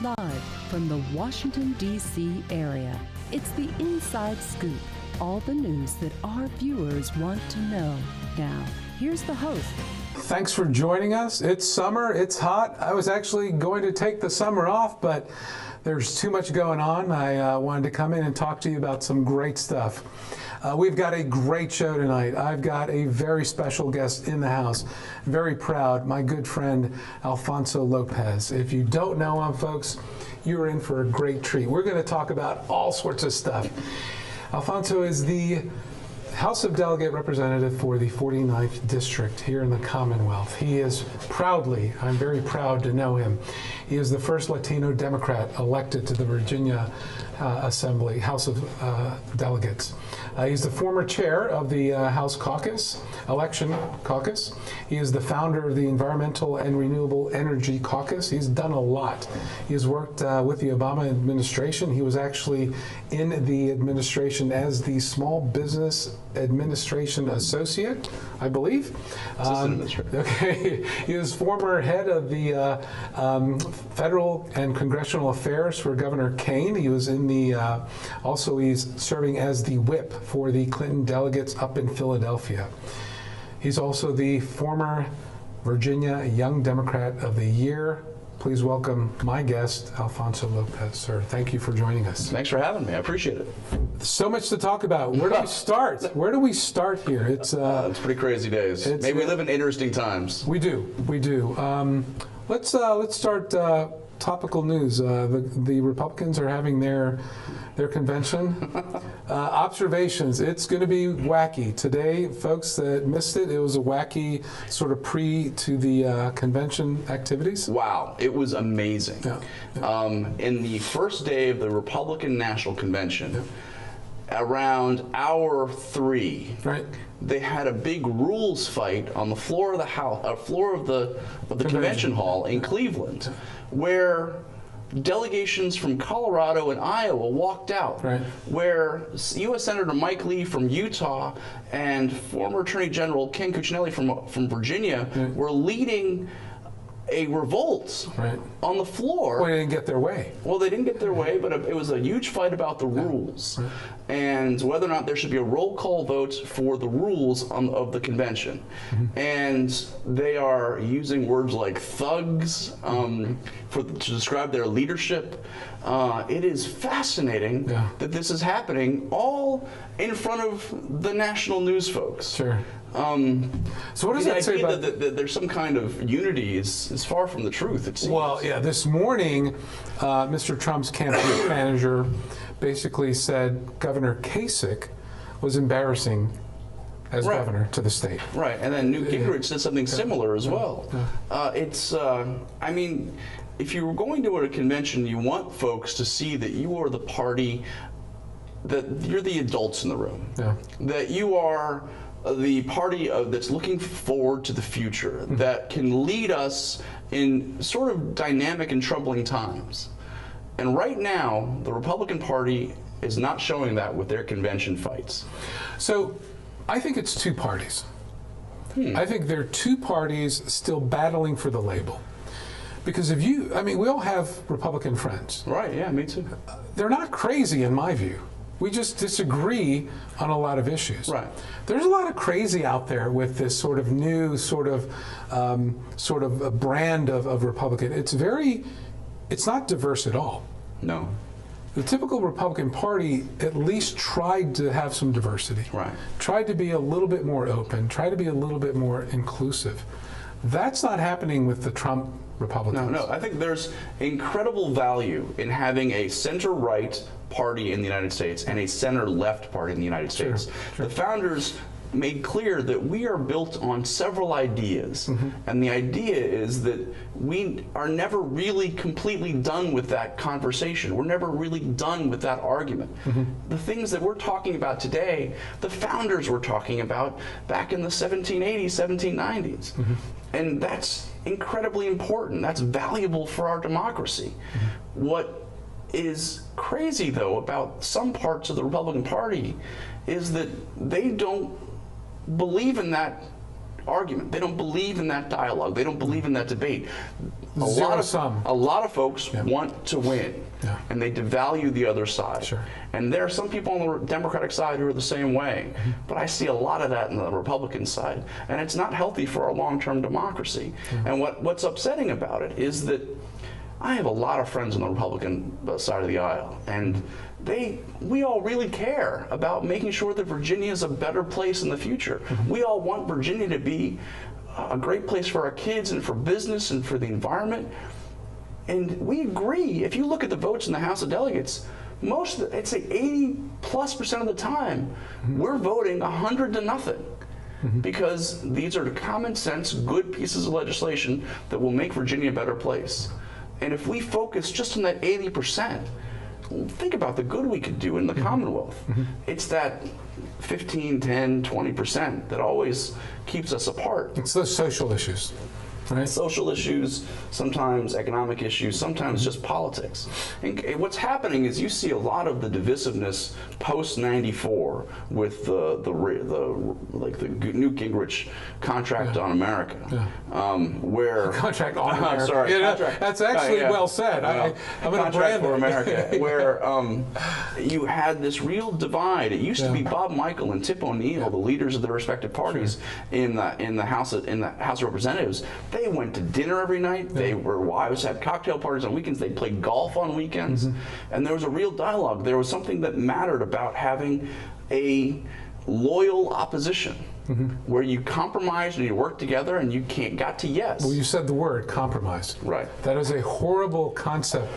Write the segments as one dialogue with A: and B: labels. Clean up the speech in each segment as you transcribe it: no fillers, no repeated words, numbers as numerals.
A: Live from the Washington, D.C. area, it's the Inside Scoop. All the news that our viewers want to know. Now, here's the host.
B: Thanks for joining us. It's summer, it's hot. I was actually going to take the summer off, but there's too much going on. I wanted to come in and talk to you about some great stuff. We've got a great show tonight. I've got a very special guest in the house. Very proud, my good friend, Alfonso Lopez. If you don't know him, folks, you're in for a great treat. We're going to talk about all sorts of stuff. Alfonso is the House of Delegate Representative for the 49th District here in the Commonwealth. He is proudly, I'm very proud to know him, he is the first Latino Democrat elected to the Virginia Assembly, House of Delegates. He's the former chair of the House Caucus, Election Caucus. He is the founder of the Environmental and Renewable Energy Caucus. He's done a lot. He has worked with the Obama administration. He was actually in the administration as the Small Business Administration Associate, I believe. Okay. He is former head of the Federal and Congressional Affairs for Governor Kane. He was in the, also he's serving as the whip for the Clinton delegates up in Philadelphia. He's also the former Virginia Young Democrat of the Year. Please welcome my guest, Alfonso Lopez. Sir, thank you for joining us.
C: Thanks for having me. I appreciate it.
B: So much to talk about. Where do we start? Where do we start here? It's
C: pretty crazy days. Maybe we live in interesting times.
B: We do. We do. Let's start topical news. The Republicans are having their convention. Observations. It's going to be wacky. Today, folks that missed it, it was a wacky sort of pre to the convention activities.
C: Wow, it was amazing.
B: Yeah.
C: In the first day of the Republican National Convention, around hour 3,
B: right,
C: they had a big rules fight on the floor of the house, floor of the convention hall in Cleveland, where delegations from Colorado and Iowa walked out,
B: right,
C: where U.S. Senator Mike Lee from Utah and former Attorney General Ken Cuccinelli from Virginia were leading a revolt on the floor.
B: Well, they didn't get their way.
C: Well, they didn't get their way, but it was a huge fight about the rules and whether or not there should be a roll call vote for the rules of the convention. And they are using words like thugs to describe their leadership. It is fascinating that this is happening all in front of the national news folks.
B: Sure. So what does that say about
C: that there's some kind of unity is far from the truth, it seems.
B: Well, yeah, this morning, Mr. Trump's campaign manager basically said Governor Kasich was embarrassing as governor to the state.
C: Right, and then Newt Gingrich said something similar as well. I mean, if you were going to a convention, you want folks to see that you are the party, that you're the adults in the room, that you are the party that's looking forward to the future, that can lead us in sort of dynamic and troubling times. And right now, the Republican Party is not showing that with their convention fights.
B: So I think it's two parties. I think there are two parties still battling for the label. Because if you, I mean, we all have Republican friends.
C: Right, yeah, me too.
B: They're not crazy in my view. We just disagree on a lot of issues.
C: Right.
B: There's a lot of crazy out there with this sort of new sort of a brand of Republican. It's not diverse at all.
C: No.
B: The typical Republican Party at least tried to have some diversity.
C: Right.
B: Tried to be a little bit more open, tried to be a little bit more inclusive. That's not happening with the Trump Republicans.
C: No, I think there's incredible value in having a center-right party in the United States and a center-left party in the United States. Sure. The founders made clear that we are built on several ideas, and the idea is that we are never really completely done with that conversation. We're never really done with that argument. The things that we're talking about today, the founders were talking about back in the 1780s, 1790s. And that's incredibly important. That's valuable for our democracy. What is crazy, though, about some parts of the Republican Party is that they don't believe in that argument. They don't believe in that dialogue. They don't believe in that debate. A lot of folks want to win, and they devalue the other side.
B: Sure.
C: And there are some people on the Democratic side who are the same way, but I see a lot of that in the Republican side, and it's not healthy for our long-term democracy. And what's upsetting about it is that I have a lot of friends on the Republican side of the aisle, and we all really care about making sure that Virginia is a better place in the future. We all want Virginia to be a great place for our kids and for business and for the environment. And we agree. If you look at the votes in the House of Delegates, I'd say 80+% of the time, we're voting 100 to nothing. Because these are common sense, good pieces of legislation that will make Virginia a better place. And if we focus just on that 80%, think about the good we could do in the Commonwealth. It's that 15, 10, 20% that always keeps us apart.
B: It's those social issues, right?
C: Social issues, sometimes economic issues, sometimes just politics. And what's happening is you see a lot of the divisiveness post '94 with the Newt Gingrich contract on America, where
B: contract on America.
C: Sorry, contract.
B: That's actually well said. I'm going to brand
C: for America, where you had this real divide. It used to be Bob Michael and Tip O'Neill, the leaders of their respective parties in the House of Representatives. They went to dinner every night. They were wives, had cocktail parties on weekends. They played golf on weekends, and there was a real dialogue. There was something that mattered about having a loyal opposition, where you compromised and you worked together and you got to yes.
B: Well, you said the word compromise.
C: Right.
B: That is a horrible concept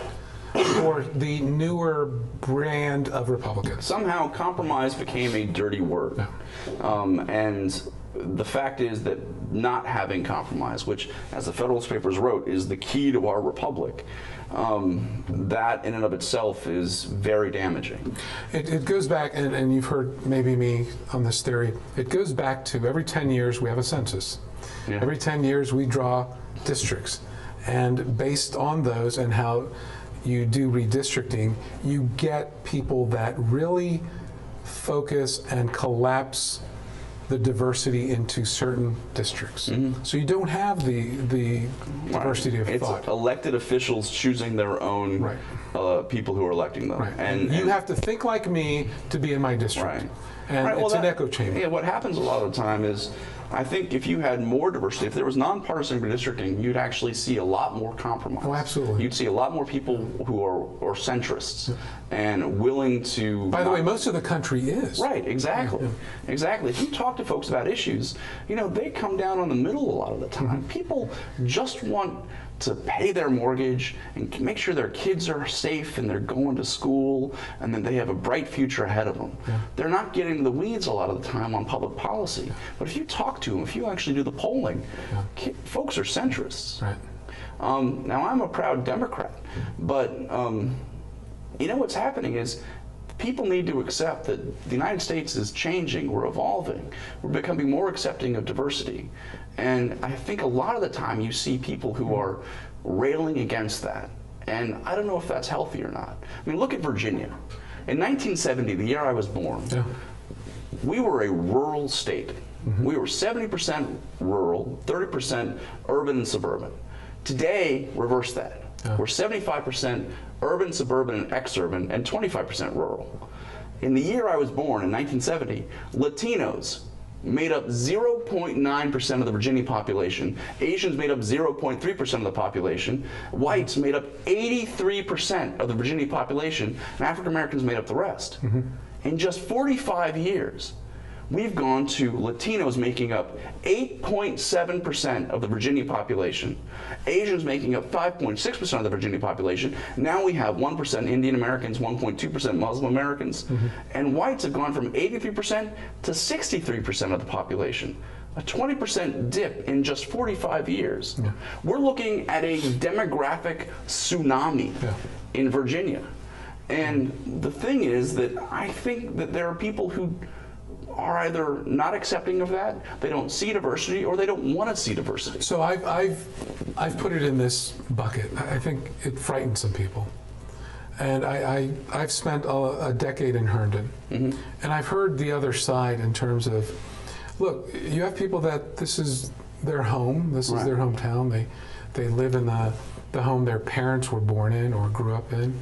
B: for the newer brand of Republicans.
C: Somehow compromise became a dirty word. And the fact is that not having compromise, which, as the Federalist Papers wrote, is the key to our republic, that in and of itself is very damaging.
B: It goes back, and you've heard maybe me on this theory, it goes back to every 10 years we have a census. Every 10 years we draw districts. And based on those and how you do redistricting, you get people that really focus and collapse the diversity into certain districts. So you don't have the diversity of thought.
C: It's elected officials choosing their own people who are electing them.
B: And you have to think like me to be in my district. And it's an echo chamber.
C: Yeah, what happens a lot of the time is, I think if you had more diversity, if there was nonpartisan redistricting, you'd actually see a lot more compromise.
B: Oh, absolutely.
C: You'd see a lot more people who are centrists and willing to...
B: By the way, most of the country is.
C: Right, exactly. Exactly. If you talk to folks about issues, they come down on the middle a lot of the time. People just want to pay their mortgage and make sure their kids are safe and they're going to school and then they have a bright future ahead of them. They're not getting the weeds a lot of the time on public policy. But if you talk to them, if you actually do the polling, folks are centrists. Now, I'm a proud Democrat, but what's happening is people need to accept that the United States is changing, we're evolving, we're becoming more accepting of diversity. And I think a lot of the time you see people who are railing against that. And I don't know if that's healthy or not. I mean, look at Virginia. In 1970, the year I was born, we were a rural state. We were 70% rural, 30% urban and suburban. Today, reverse that. We're 75% urban, suburban, and exurban, and 25% rural. In the year I was born, in 1970, Latinos made up 0.9% of the Virginia population. Asians made up 0.3% of the population. Whites made up 83% of the Virginia population, and African Americans made up the rest. In just 45 years, we've gone to Latinos making up 8.7% of the Virginia population, Asians making up 5.6% of the Virginia population. Now we have 1% Indian Americans, 1.2% Muslim Americans, and whites have gone from 83% to 63% of the population. A 20% dip in just 45 years. We're looking at a demographic tsunami in Virginia. And the thing is that I think that there are people who are either not accepting of that, they don't see diversity, or they don't want to see diversity.
B: So I've put it in this bucket. I think it frightens some people. And I've spent a decade in Herndon, and I've heard the other side in terms of, look, you have people that this is their home, this is their hometown, They live in the home their parents were born in or grew up in.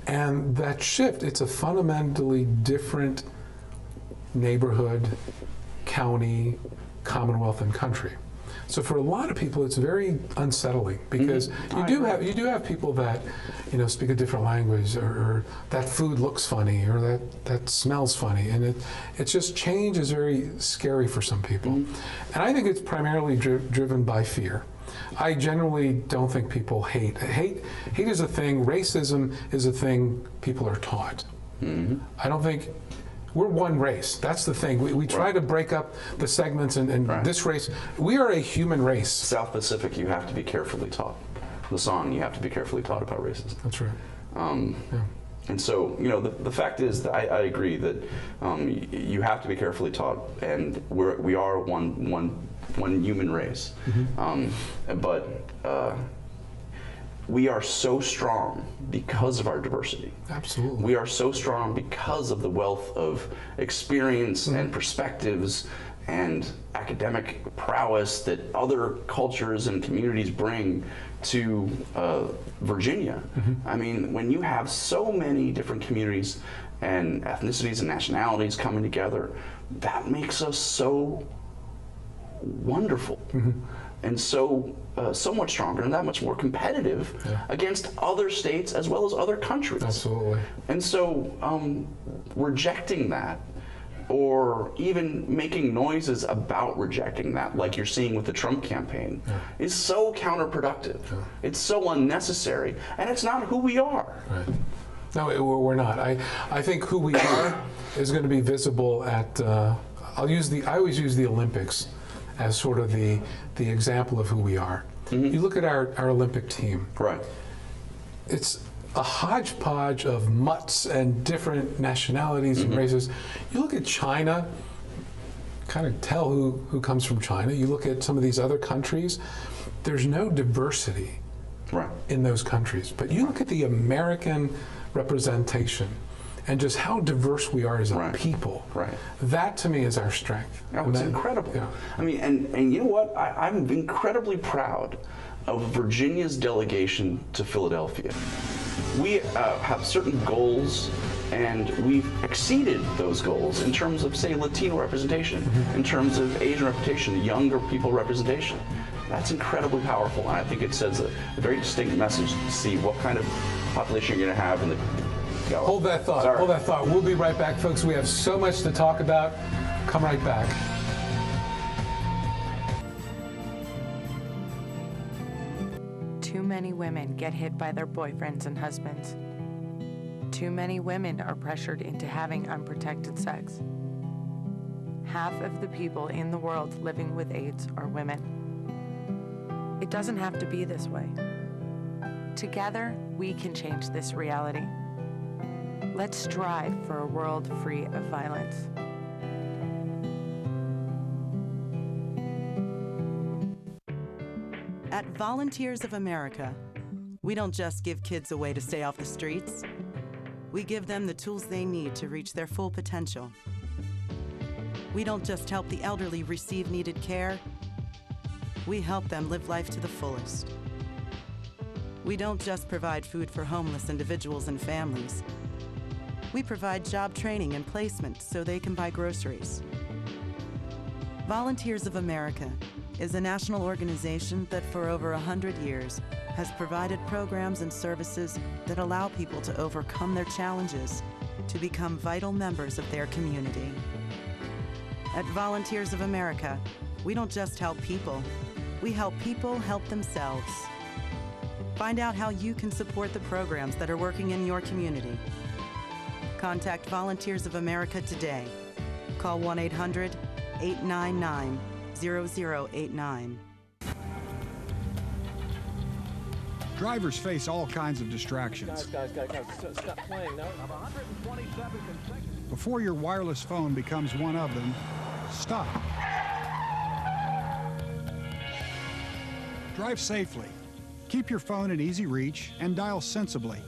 B: And that shift, it's a fundamentally different neighborhood, county, commonwealth, and country. So for a lot of people, it's very unsettling because you do have people that, speak a different language, or that food looks funny, or that smells funny, and it just change is very scary for some people. And I think it's primarily driven by fear. I generally don't think people hate. Hate is a thing. Racism is a thing people are taught. I don't think. We're one race. That's the thing. We try to break up the segments and this race. We are a human race.
C: South Pacific, you have to be carefully taught. The song, you have to be carefully taught about racism.
B: That's right.
C: Yeah. And so, the fact is that I agree that you have to be carefully taught, and we are one human race. But we are so strong because of our diversity.
B: Absolutely.
C: We are so strong because of the wealth of experience and perspectives and academic prowess that other cultures and communities bring to Virginia. I mean, when you have so many different communities and ethnicities and nationalities coming together, that makes us so wonderful. And so much stronger and that much more competitive against other states as well as other countries.
B: Absolutely.
C: And so rejecting that, or even making noises about rejecting that, like you're seeing with the Trump campaign, is so counterproductive. It's so unnecessary, and it's not who we are.
B: Right. No, we're not. I think who we are is going to be visible at. I always use the Olympics as sort of the example of who we are. You look at our Olympic team.
C: Right.
B: It's a hodgepodge of mutts and different nationalities and races. You look at China, kind of tell who comes from China. You look at some of these other countries, there's no diversity in those countries. But you look at the American representation and just how diverse we are as a people. That to me is our strength.
C: It's incredible. I mean, and you know what? I'm incredibly proud of Virginia's delegation to Philadelphia. We have certain goals, and we've exceeded those goals in terms of, say, Latino representation, in terms of Asian representation, younger people representation. That's incredibly powerful, and I think it sends a very distinct message to see what kind of population you're going to have in the
B: Hold that thought.
C: Sorry.
B: Hold that thought. We'll be right back, folks. We have so much to talk about. Come right back.
D: Too many women get hit by their boyfriends and husbands. Too many women are pressured into having unprotected sex. Half of the people in the world living with AIDS are women. It doesn't have to be this way. Together, we can change this reality. Let's strive for a world free of violence.
E: At Volunteers of America, we don't just give kids a way to stay off the streets. We give them the tools they need to reach their full potential. We don't just help the elderly receive needed care. We help them live life to the fullest. We don't just provide food for homeless individuals and families. We provide job training and placement so they can buy groceries. Volunteers of America is a national organization that for over 100 years has provided programs and services that allow people to overcome their challenges to become vital members of their community. At Volunteers of America, we don't just help people, we help people help themselves. Find out how you can support the programs that are working in your community. Contact Volunteers of America today. Call 1-800-899-0089.
F: Drivers face all kinds of distractions.
G: Guys, stop playing. No.
F: Before your wireless phone becomes one of them, stop. Drive safely. Keep your phone in easy reach and dial sensibly.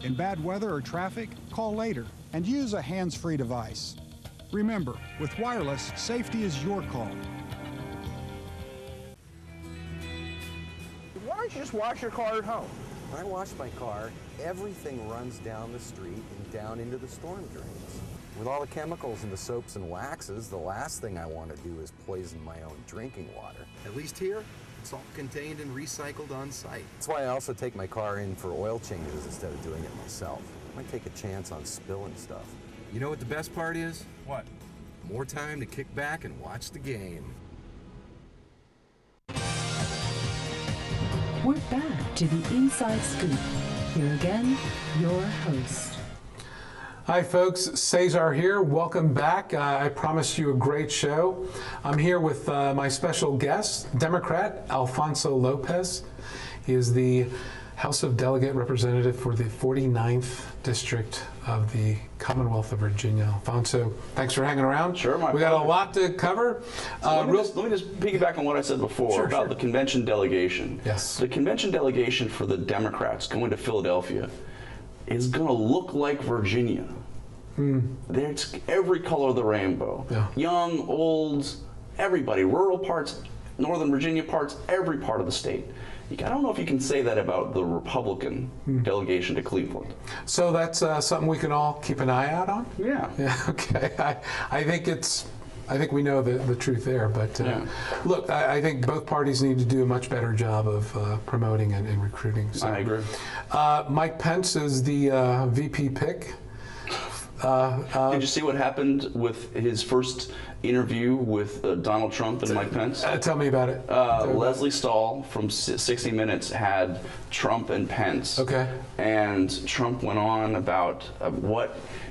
F: In bad weather or traffic, call later and use a hands-free device. Remember, with wireless, safety is your call.
G: Why are don't you just wash your car at home?
H: When I wash my car, everything runs down the street and down into the storm drains. With all the chemicals in the soaps and waxes, the last thing I want to do is poison my own drinking water. At least here, it's all contained and recycled on site. That's why I also take my car in for oil changes instead of doing it myself. I might take a chance on spilling stuff. You know what the best part is?
G: What?
H: More time to kick back and watch the game.
A: We're back to the Inside Scoop. Here again, your host.
B: Hi folks, Cesar here. Welcome back. I promised you a great show. I'm here with my special guest, Democrat Alfonso Lopez. He is the House of Delegate Representative for the 49th District of the Commonwealth of Virginia. Alfonso, thanks for hanging around.
C: Sure,
B: we got a lot to cover.
C: Let me just piggyback on what I said before about the convention delegation.
B: Yes.
C: The convention delegation for the Democrats going to Philadelphia is going to look like Virginia. There's every color of the rainbow.
B: Yeah.
C: Young, old, everybody. Rural parts, Northern Virginia parts, every part of the state. I don't know if you can say that about the Republican delegation to Cleveland.
B: So that's something we can all keep an eye out on?
C: Yeah.
B: Yeah, okay. I think we know the truth there, but look, I think both parties need to do a much better job of promoting and recruiting. So,
C: I agree.
B: Mike Pence is the VP pick.
C: Did you see what happened with his first interview with Donald Trump and Mike Pence?
B: Tell me about it.
C: Leslie Stahl from 60 Minutes had Trump and Pence.
B: Okay.
C: And Trump went on about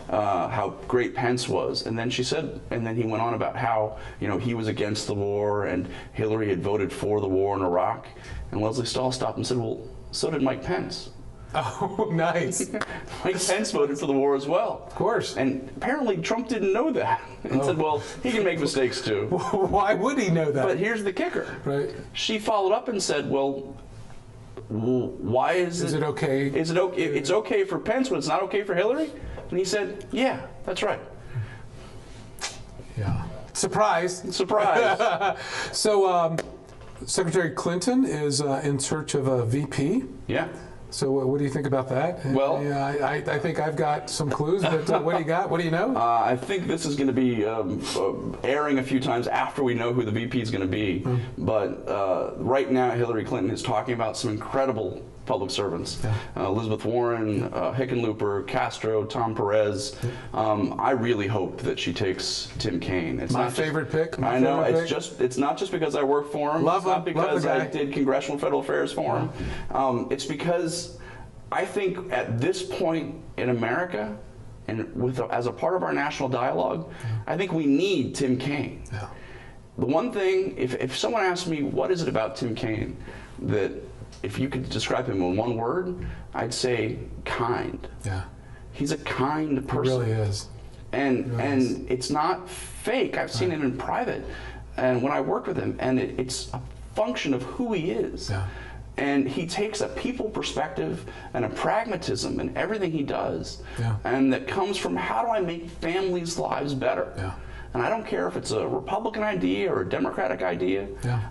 C: how great Pence was, and then he went on about how he was against the war and Hillary had voted for the war in Iraq, and Leslie Stahl stopped and said, "Well, so did Mike Pence."
B: Oh, nice.
C: Mike Pence voted for the war as well.
B: Of course.
C: And apparently Trump didn't know that and said, well, he can make mistakes too.
B: Why would he know that?
C: But here's the kicker.
B: Right.
C: She followed up and said, well, why is
B: it okay?
C: Is it okay? It's okay for Pence, but it's not okay for Hillary? And he said, yeah, that's right.
B: Yeah. Surprise.
C: Surprise.
B: So, Secretary Clinton is in search of a VP.
C: Yeah.
B: So what do you think about that?
C: Well,
B: I think I've got some clues, but what do you got? What do you know?
C: I think this is going to be airing a few times after we know who the VP is going to be. But right now, Hillary Clinton is talking about some incredible public servants. Elizabeth Warren, Hickenlooper, Castro, Tom Perez. I really hope that she takes Tim Kaine. It's
B: my favorite pick.
C: I know. It's not just because I work for him. It's not because I did congressional federal affairs for him. It's because I think at this point in America, and as a part of our national dialogue, I think we need Tim Kaine.
B: Yeah.
C: The one thing, if someone asks me what is it about Tim Kaine that if you could describe him in one word, I'd say kind.
B: Yeah.
C: He's a kind person.
B: He really is.
C: And it's not fake. I've seen it in private, and when I worked with him, and it's a function of who he is.
B: Yeah.
C: And he takes a people perspective and a pragmatism in everything he does, and that comes from how do I make families' lives better.
B: Yeah.
C: And I don't care if it's a Republican idea or a Democratic idea.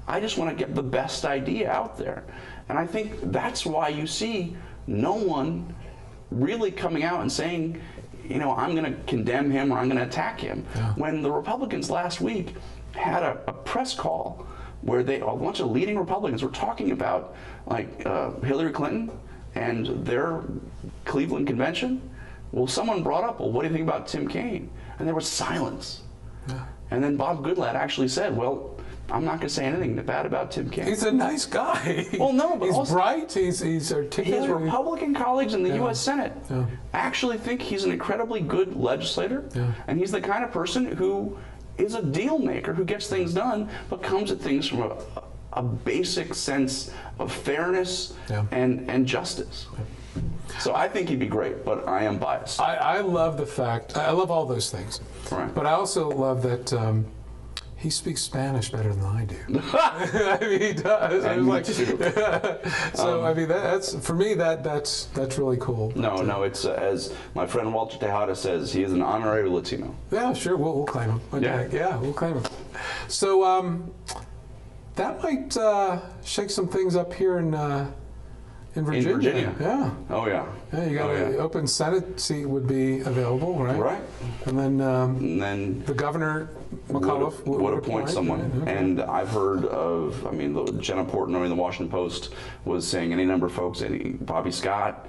C: I just want to get the best idea out there. And I think that's why you see no one really coming out and saying, I'm going to condemn him or I'm going to attack him. When the Republicans last week had a press call where a bunch of leading Republicans were talking about Hillary Clinton and their Cleveland convention, well, someone brought up, well, what do you think about Tim Kaine? And there was silence. And then Bob Goodlatte actually said, well, I'm not going to say anything bad about Tim Kaine.
B: He's a nice guy.
C: Well, no, but
B: he's bright. He's articulate.
C: His Republican colleagues in the U.S. Senate actually think he's an incredibly good legislator, and he's the kind of person who is a deal maker, who gets things done, but comes at things from a basic sense of fairness and justice. So I think he'd be great, but I am biased.
B: I love the fact, I love all those things, but I also love that he speaks Spanish better than I do. I mean, he does. So I mean, that's for me. That's really cool.
C: No, it's as my friend Walter Tejada says, he is an honorary Latino.
B: Yeah, sure. We'll claim him. Yeah, we'll claim him. So that might shake some things up here in In Virginia. Yeah.
C: Oh, yeah.
B: Yeah, you got an open Senate seat would be available, right?
C: Right.
B: And then the governor, McAuliffe,
C: would appoint someone.
B: Okay.
C: And I've heard of, I mean, Jenna Portnoy in the Washington Post was saying any number of folks, Bobby Scott,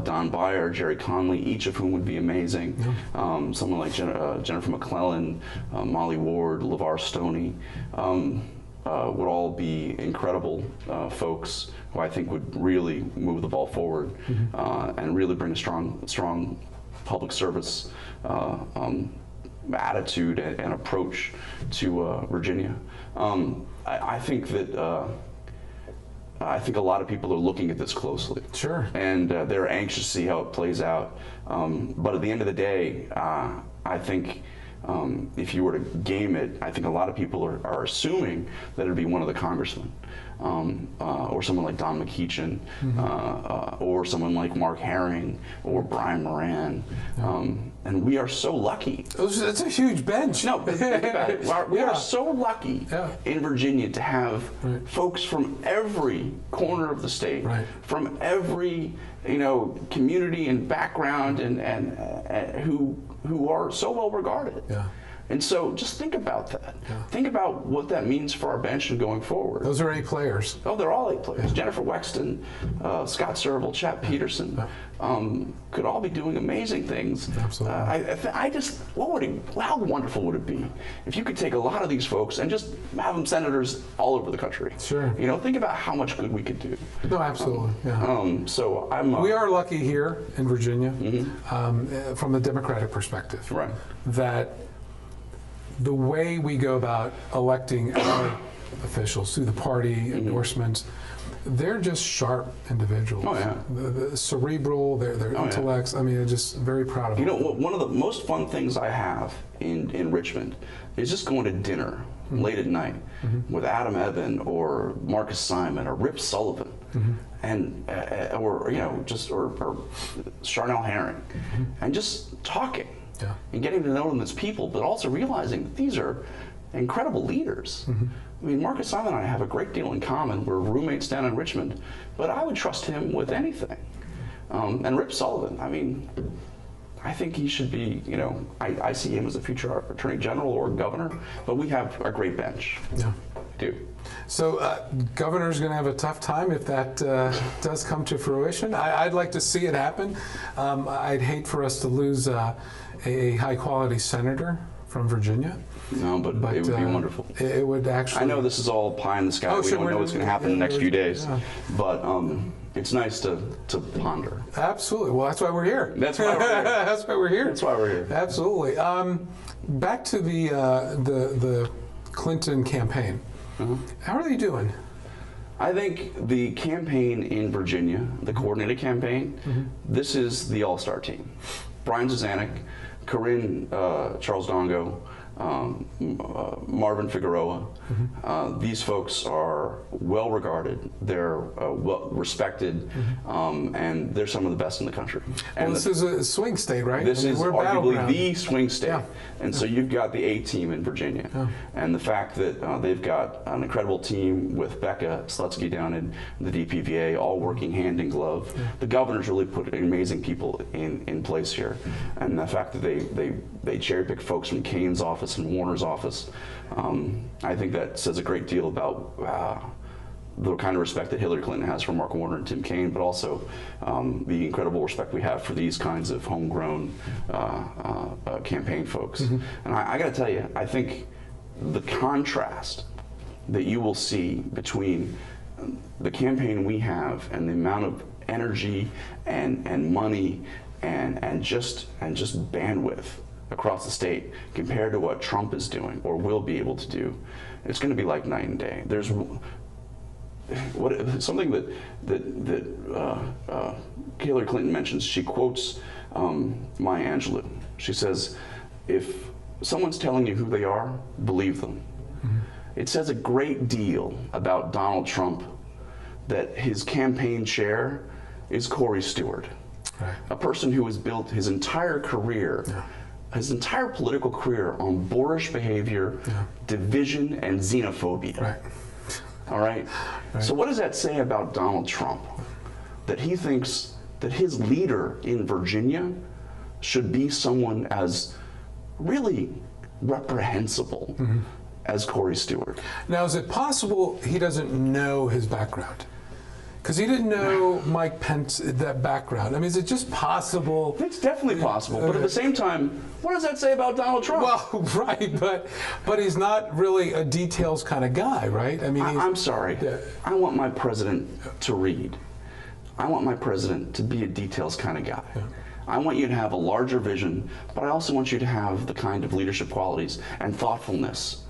C: Don Beyer, Jerry Conley, each of whom would be amazing. Someone like Jennifer McClellan, Molly Ward, LeVar Stoney, would all be incredible folks who I think would really move the ball forward and really bring a strong public service attitude and approach to Virginia. I think that I think a lot of people are looking at this closely.
B: Sure.
C: And they're anxious to see how it plays out. But at the end of the day, I think if you were to game it, I think a lot of people are assuming that it'd be one of the congressmen. Or someone like Don McEachin, or someone like Mark Herring, or Brian Moran. And we are so lucky.
B: It's a huge bench.
C: No, but think about it. We are so lucky in Virginia to have folks from every corner of the state, from every community and background, and who are so well regarded. Yeah. And so just think about that. Yeah. Think about what that means for our bench and going forward.
B: Those are A players.
C: Oh, they're all A players. Yeah. Jennifer Wexton, Scott Serval, Chap Peterson, could all be doing amazing things.
B: Absolutely.
C: How wonderful would it be if you could take a lot of these folks and just have them senators all over the country?
B: Sure.
C: Think about how much good we could do.
B: No, absolutely.
C: So
B: we are lucky here in Virginia, from the Democratic perspective, that the way we go about electing our officials through the party endorsements, they're just sharp individuals.
C: Oh, yeah.
B: The cerebral, their intellects. Yeah. I mean, I'm just very proud of them.
C: One of the most fun things I have in Richmond is just going to dinner late at night with Adam Evan or Marcus Simon or Rip Sullivan, and or Charnel Herring, and just talking. Yeah. And getting to know them as people, but also realizing that these are incredible leaders. I mean, Marcus Simon and I have a great deal in common. We're roommates down in Richmond, but I would trust him with anything. And Rip Sullivan, I mean, I think he should be, I see him as a future attorney general or governor, but we have a great bench. Yeah. I do.
B: So governor's going to have a tough time if that does come to fruition. I'd like to see it happen. I'd hate for us to lose a high-quality senator from Virginia.
C: No, but it would be wonderful.
B: It would actually.
C: I know this is all pie in the sky. We don't know what's going to happen in the next few days, but it's nice to ponder.
B: Absolutely. Well, that's why we're here.
C: That's why we're here.
B: That's why we're here.
C: That's why we're here.
B: Absolutely. Back to the Clinton campaign. How are they doing?
C: I think the campaign in Virginia, the coordinated campaign, this is the all-star team. Brian Zuzanik, Corinne Charles Dongo, Marvin Figueroa. These folks are well regarded, they're well respected, and they're some of the best in the country. And
B: this is a swing state, right?
C: This is arguably the swing state. And so you've got the A team in Virginia. And the fact that they've got an incredible team with Becca Slutsky down in the DPVA, all working hand in glove. The governor's really put amazing people in place here. And the fact that they cherry pick folks from Kane's office and Warner's office, I think that says a great deal about the kind of respect that Hillary Clinton has for Mark Warner and Tim Kaine, but also the incredible respect we have for these kinds of homegrown campaign folks. And I got to tell you, I think the contrast that you will see between the campaign we have and the amount of energy and money and just bandwidth across the state compared to what Trump is doing or will be able to do, it's going to be like night and day. There's something that Hillary Clinton mentions. She quotes Maya Angelou. She says, "If someone's telling you who they are, believe them." It says a great deal about Donald Trump that his campaign chair is Corey Stewart, a person who has built his entire career. His entire political career on boorish behavior, division, and xenophobia. All right? So what does that say about Donald Trump? that he thinks that his leader in Virginia should be someone as really reprehensible as Corey Stewart.
B: Now, is it possible he doesn't know his background? Because he didn't know Mike Pence, that background. I mean, is it just possible?
C: It's definitely possible, but at the same time, what does that say about Donald Trump?
B: Well, right, but he's not really a details kind of guy, right? I mean,
C: I'm sorry.
B: Yeah.
C: I want my president to read. I want my president to be a details kind of guy. Yeah. I want you to have a larger vision, but I also want you to have the kind of leadership qualities and thoughtfulness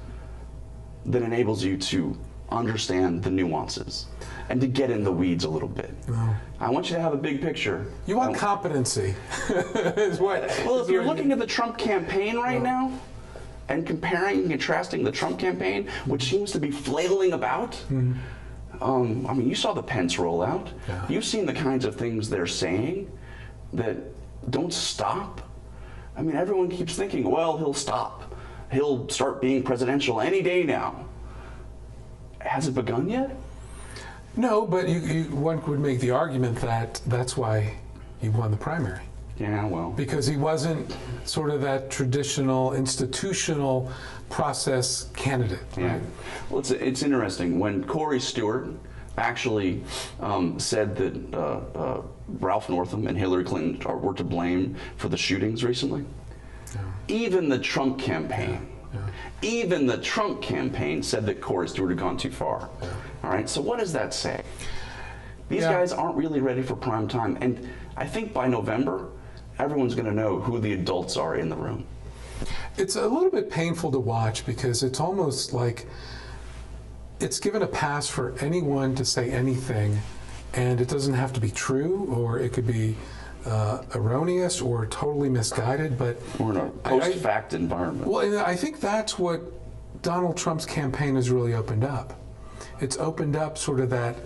C: that enables you to understand the nuances and to get in the weeds a little bit. Wow. I want you to have a big picture.
B: You want competency. Is what,
C: well, if you're looking at the Trump campaign right now and comparing and contrasting the Trump campaign, which seems to be flailing about, I mean, you saw the Pence rollout. Yeah. You've seen the kinds of things they're saying that don't stop. I mean, everyone keeps thinking, well, he'll stop. He'll start being presidential any day now. Has it begun yet?
B: No, but one could make the argument that that's why he won the primary.
C: Yeah, well.
B: Because he wasn't sort of that traditional institutional process candidate. Right?
C: Yeah. Well, it's interesting. When Corey Stewart actually said that Ralph Northam and Hillary Clinton were to blame for the shootings recently, even the Trump campaign, even the Trump campaign said that Corey Stewart had gone too far. All right, so what does that say? These guys aren't really ready for prime time, and I think by November, everyone's going to know who the adults are in the room.
B: It's a little bit painful to watch because it's almost like it's given a pass for anyone to say anything, and it doesn't have to be true, or it could be erroneous or totally misguided. But
C: we're in a post-fact environment.
B: Well, and I think that's what Donald Trump's campaign has really opened up. It's opened up sort of that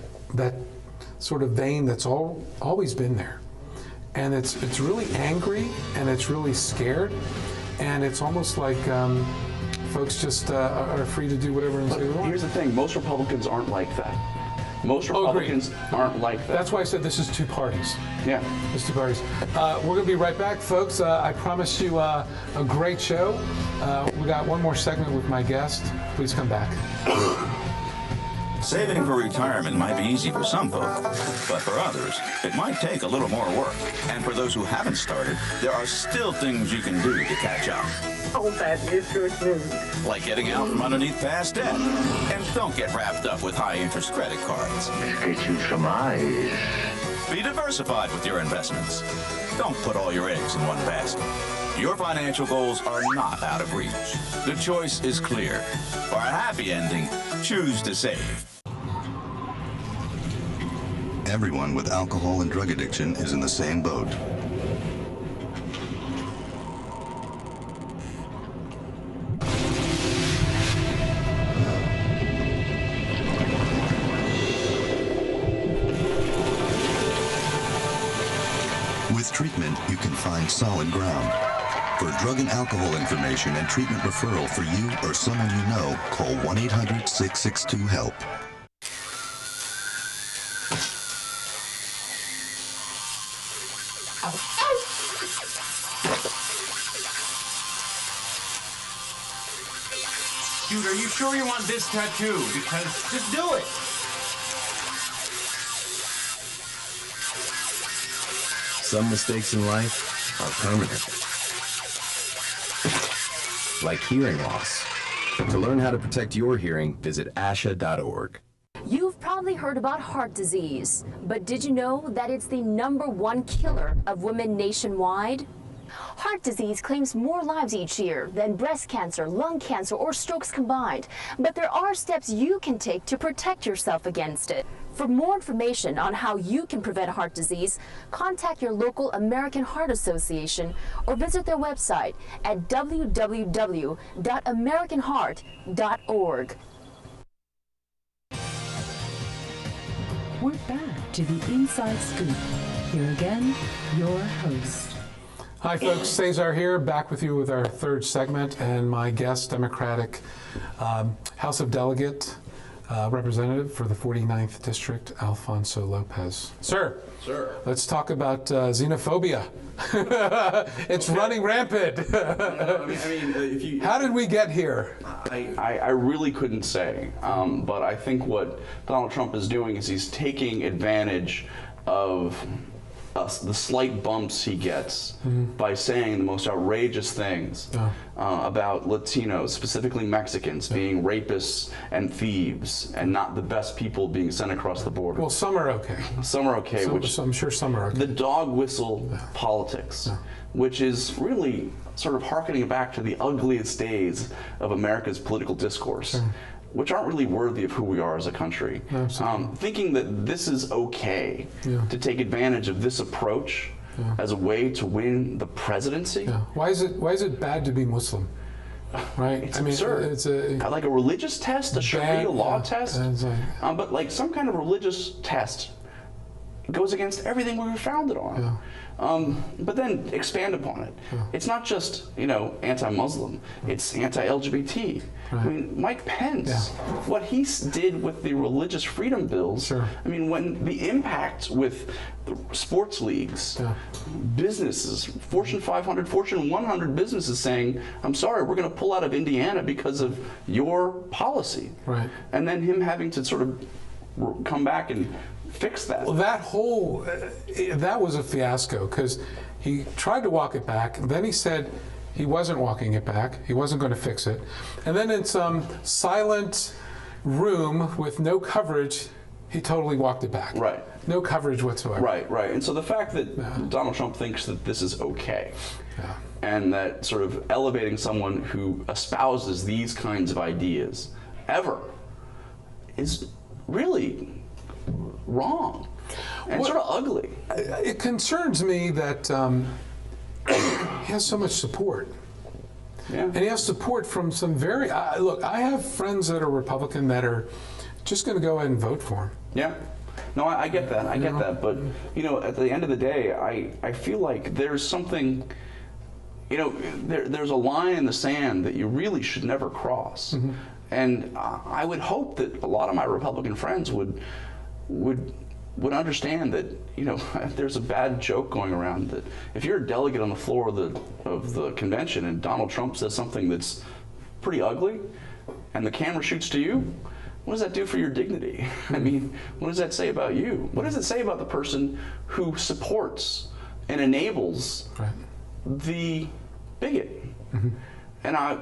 B: sort of vein that's always been there, and it's really angry and it's really scared, and it's almost like folks just are free to do whatever they want.
C: Here's the thing: most Republicans aren't like that. Most Republicans aren't like that.
B: That's why I said this is two parties.
C: Yeah.
B: It's two parties. We're going to be right back, folks. I promised you a great show. We got one more segment with my guest. Please come back.
I: Saving for retirement might be easy for some folk, but for others, it might take a little more work. And for those who haven't started, there are still things you can do to catch up.
J: Oh, that is good news.
I: Like getting out from underneath past debt. And don't get wrapped up with high-interest credit cards.
J: Get you some eyes.
I: Be diversified with your investments. Don't put all your eggs in one basket. Your financial goals are not out of reach. The choice is clear. For a happy ending, choose to save.
K: Everyone with alcohol and drug addiction is in the same boat. With treatment, you can find solid ground. For drug and alcohol information and treatment referral for you or someone you know, call 1-800-662-HELP.
L: Dude, are you sure you want this tattoo? Because just do it.
M: Some mistakes in life are permanent. Like hearing loss. To learn how to protect your hearing, visit asha.org.
N: You've probably heard about heart disease, but did you know that it's the #1 killer of women nationwide? Heart disease claims more lives each year than breast cancer, lung cancer, or strokes combined. But there are steps you can take to protect yourself against it. For more information on how you can prevent heart disease, contact your local American Heart Association or visit their website at www.americanheart.org.
A: We're back to the Inside Scoop. Here again, your host.
B: Hi folks, Cesar here, back with you with our third segment, and my guest, Democratic House of Delegate Representative for the 49th District, Alfonso Lopez. Sir.
C: Sir.
B: Let's talk about xenophobia. It's running rampant. How did we get here?
C: I really couldn't say, but I think what Donald Trump is doing is he's taking advantage of the slight bumps he gets by saying the most outrageous things about Latinos, specifically Mexicans, being rapists and thieves and not the best people being sent across the border.
B: Well, some are okay.
C: Some are okay.
B: So I'm sure some are okay.
C: The dog whistle politics, which is really sort of hearkening back to the ugliest days of America's political discourse. Which aren't really worthy of who we are as a country. Thinking that this is okay to take advantage of this approach as a way to win the presidency.
B: Why is it bad to be Muslim? Right?
C: It's absurd. It's like a religious test, a Sharia law test, but like some kind of religious test goes against everything we were founded on. But then expand upon it. It's not just, anti-Muslim, it's anti-LGBT. I mean, Mike Pence, what he did with the religious freedom bills, I mean, when the impact with the sports leagues, businesses, Fortune 500, Fortune 100 businesses saying, I'm sorry, we're going to pull out of Indiana because of your policy.
B: Right.
C: And then him having to sort of come back and fix that.
B: Well, that was a fiasco because he tried to walk it back. Then he said he wasn't walking it back. He wasn't going to fix it. And then in some silent room with no coverage, he totally walked it back.
C: Right.
B: No coverage whatsoever.
C: Right. And so the fact that Donald Trump thinks that this is okay, and that sort of elevating someone who espouses these kinds of ideas ever is really wrong and sort of ugly.
B: It concerns me that he has so much support. And he has support from some very, look, I have friends that are Republican that are just going to go ahead and vote for him.
C: Yeah. No, I get that. I get that. But, at the end of the day, I feel like there's something, there's a line in the sand that you really should never cross. And I would hope that a lot of my Republican friends would understand that there's a bad joke going around that if you're a delegate on the floor of the convention and Donald Trump says something that's pretty ugly and the camera shoots to you, what does that do for your dignity? I mean, what does that say about you? What does it say about the person who supports and enables the bigot? And I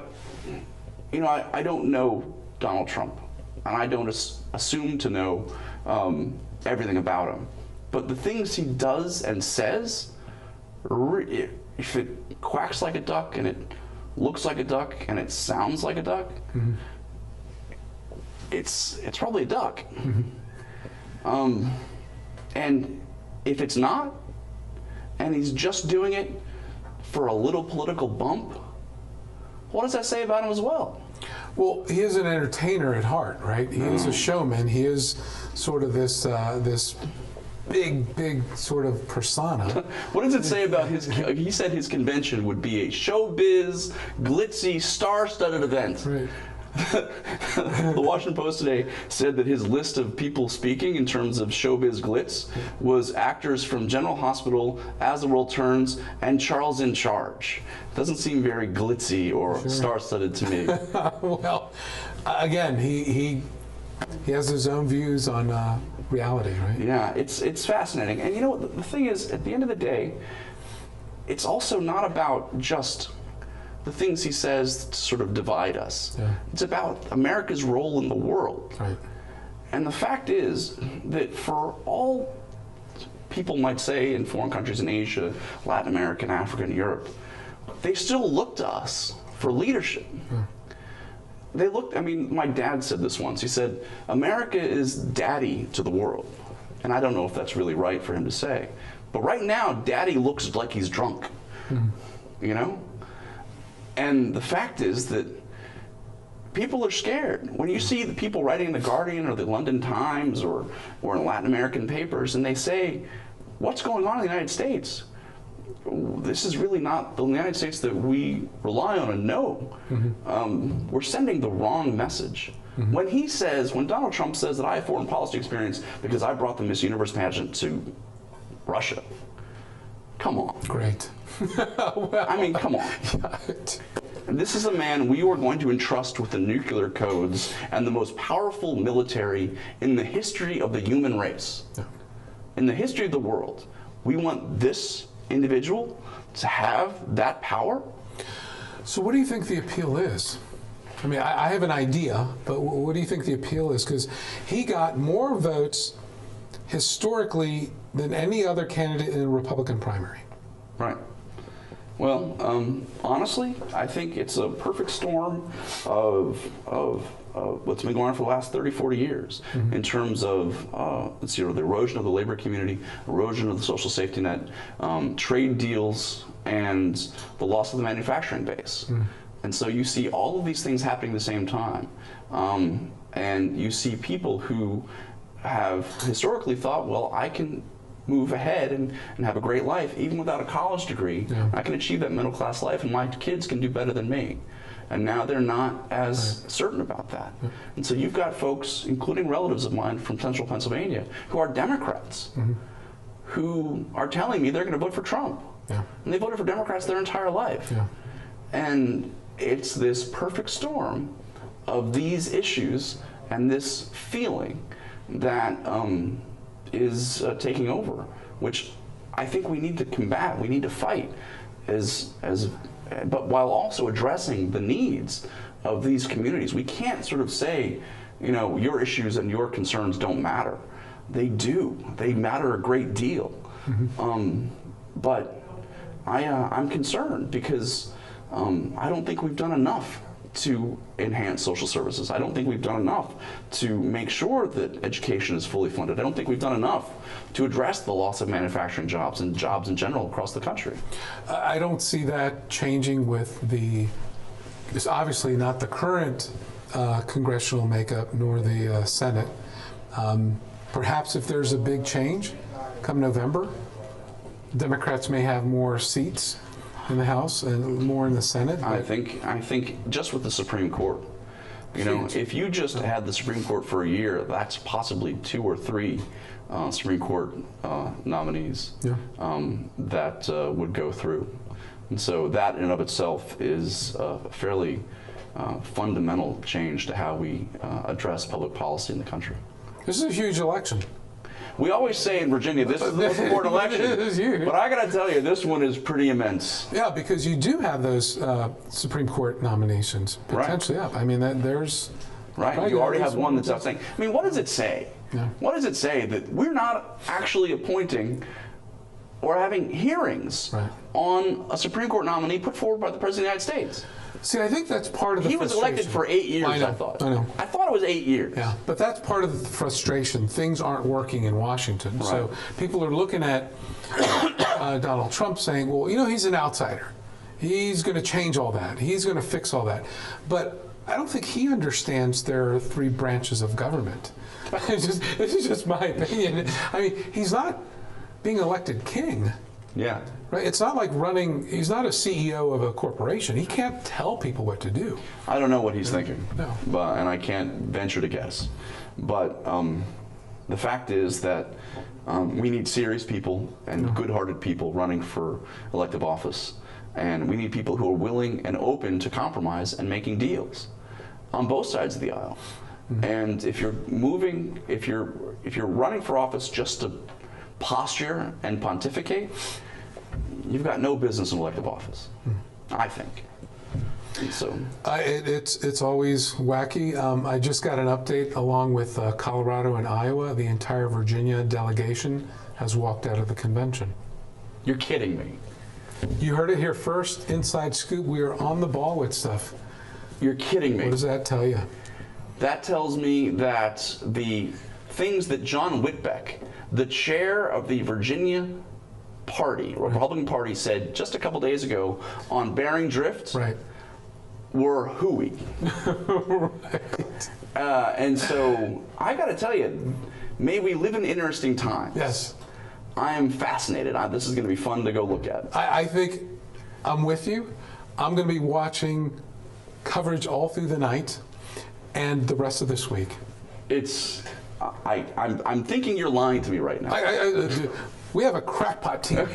C: don't know Donald Trump, and I don't assume to know everything about him. But the things he does and says, if it quacks like a duck and it looks like a duck and it sounds like a duck, it's probably a duck. And if it's not, and he's just doing it for a little political bump, what does that say about him as well?
B: Well, he is an entertainer at heart, right? He is a showman. He is sort of this big sort of persona.
C: What does it say about his? He said his convention would be a showbiz, glitzy, star-studded event.
B: Right.
C: The Washington Post today said that his list of people speaking in terms of showbiz glitz was actors from General Hospital, As the World Turns, and Charles in Charge. Doesn't seem very glitzy or star-studded to me.
B: Well, again, he has his own views on reality, right?
C: Yeah, it's fascinating. And the thing is, at the end of the day, it's also not about just the things he says to sort of divide us. It's about America's role in the world.
B: Right.
C: And the fact is that for all people might say in foreign countries in Asia, Latin America, and Africa, and Europe, they still look to us for leadership. They look, my dad said this once. He said, America is daddy to the world. And I don't know if that's really right for him to say. But right now, daddy looks like he's drunk. And the fact is that people are scared. When you see the people writing in The Guardian or the London Times or in Latin American papers, and they say, what's going on in the United States? this is really not the United States that we rely on and know. We're sending the wrong message. When Donald Trump says that I have foreign policy experience because I brought the Miss Universe pageant to Russia, come on.
B: Great. Well,
C: I mean, come on. This is a man we are going to entrust with the nuclear codes and the most powerful military in the history of the human race.
B: Yeah.
C: In the history of the world. We want this individual to have that power.
B: So what do you think the appeal is? I mean, I have an idea, but what do you think the appeal is? Because he got more votes historically than any other candidate in a Republican primary.
C: Right. Well, honestly, I think it's a perfect storm of what's been going on for the last 30, 40 years in terms of the erosion of the labor community, erosion of the social safety net, trade deals, and the loss of the manufacturing base. And so you see all of these things happening at the same time. And you see people who have historically thought, well, I can move ahead and have a great life, even without a college degree. Yeah. I can achieve that middle class life, and my kids can do better than me. And now they're not as certain about that. Yeah. And so you've got folks, including relatives of mine from central Pennsylvania, who are Democrats, who are telling me they're going to vote for Trump. Yeah. And they voted for Democrats their entire life. Yeah. And it's this perfect storm of these issues and this feeling that is taking over, which I think we need to combat, we need to fight, but while also addressing the needs of these communities. We can't sort of say, you know, your issues and your concerns don't matter. They do. They matter a great deal. But I'm concerned because I don't think we've done enough to enhance social services. I don't think we've done enough to make sure that education is fully funded. I don't think we've done enough to address the loss of manufacturing jobs and jobs in general across the country.
B: I don't see that changing with it's obviously not the current congressional makeup nor the Senate. Perhaps if there's a big change come November, Democrats may have more seats in the House and more in the Senate.
C: I think just with the Supreme Court, you know, if you just had the Supreme Court for a year, that's possibly 2 or 3 Supreme Court nominees that would go through. And so that in and of itself is a fairly fundamental change to how we address public policy in the country.
B: This is a huge election.
C: We always say in Virginia, this is the most important election.
B: It is huge.
C: But I got to tell you, this one is pretty immense.
B: Yeah, because you do have those Supreme Court nominations potentially up. I mean, there's...
C: Right, you already have one that's outstanding. I mean, what does it say? Yeah. What does it say that we're not actually appointing or having hearings on a Supreme Court nominee put forward by the President of the United States?
B: See, I think that's part of the frustration.
C: He was elected for 8 years, I thought.
B: I know.
C: I thought it was 8 years.
B: Yeah, but that's part of the frustration. Things aren't working in Washington. Right. So people are looking at Donald Trump saying, well, you know, he's an outsider. He's going to change all that. He's going to fix all that. But I don't think he understands there are 3 branches of government. This is just my opinion. I mean, he's not being elected king.
C: Yeah.
B: Right. It's not like he's not a CEO of a corporation. He can't tell people what to do.
C: I don't know what he's thinking.
B: No.
C: And I can't venture to guess. But the fact is that we need serious people and good-hearted people running for elective office. And we need people who are willing and open to compromise and making deals on both sides of the aisle. And if you're running for office just to posture and pontificate, you've got no business in elective office, I think. And so
B: it's always wacky. I just got an update along with Colorado and Iowa. The entire Virginia delegation has walked out of the convention.
C: You're kidding me.
B: You heard it here first. Inside scoop. We are on the ball with stuff.
C: You're kidding me.
B: What does that tell you?
C: That tells me that the things that John Whitbeck, the chair of the Virginia Party, Republican Party, said just a couple days ago on Bering Drift were hooey. And so I got to tell you, may we live in interesting times.
B: Yes.
C: I am fascinated. This is going to be fun to go look at.
B: I think I'm with you. I'm going to be watching coverage all through the night and the rest of this week.
C: I'm thinking you're lying to me right now.
B: We have a crackpot team.